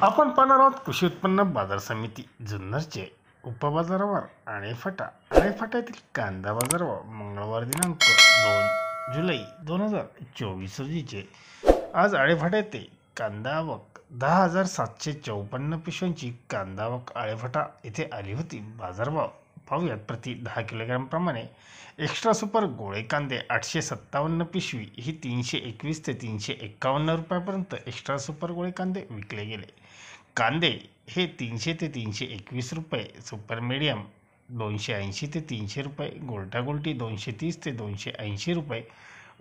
आपण पाहणार आहोत कृषी उत्पन्न बाजार समिती जुन्नरचे उपबाजारावर आळेफाट्यातील कांदा बाजारभाव मंगळवार दिनांक 2 जुलै 2024 रोजीचे। आज आळेफाटा येथे कांदा आवक 10,754 पिशव्यांची कांदा आवक आळेफाटा येथे आली होती। बाजारभाव पाहूयात। प्रति 10 किलोग्रॅम प्रमाणे एक्स्ट्रा सुपर गोळे कांदे 857 पिशवी ही 321 ते 351 रुपयापर्यंत एक्स्ट्रा सुपर गोळे कांदे विकले गेले। कांदे हे 300 ते 321 रुपये, सुपर मीडियम 280 ते 300 रुपये, गोल्टा गोल्टी 230 ते 280 रुपये,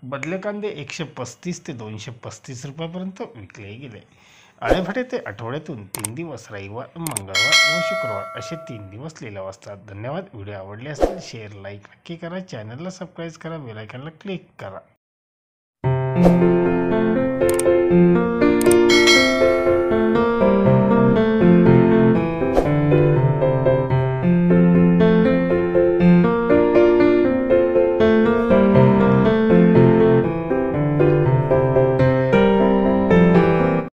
बदले कांदे 135 ते 235 रुपयापर्यंत विकले गेले। आळेफाटे ते आठवड्यातून 3 दिवस रविवार, मंगळवार व शुक्रवार असे 3 दिवस लिलाव असतात। धन्यवाद। व्हिडिओ आवडले असेल शेअर लाईक नक्की करा, चॅनलला सबस्क्राईब करा, बेल आयकॉनला क्लिक करा।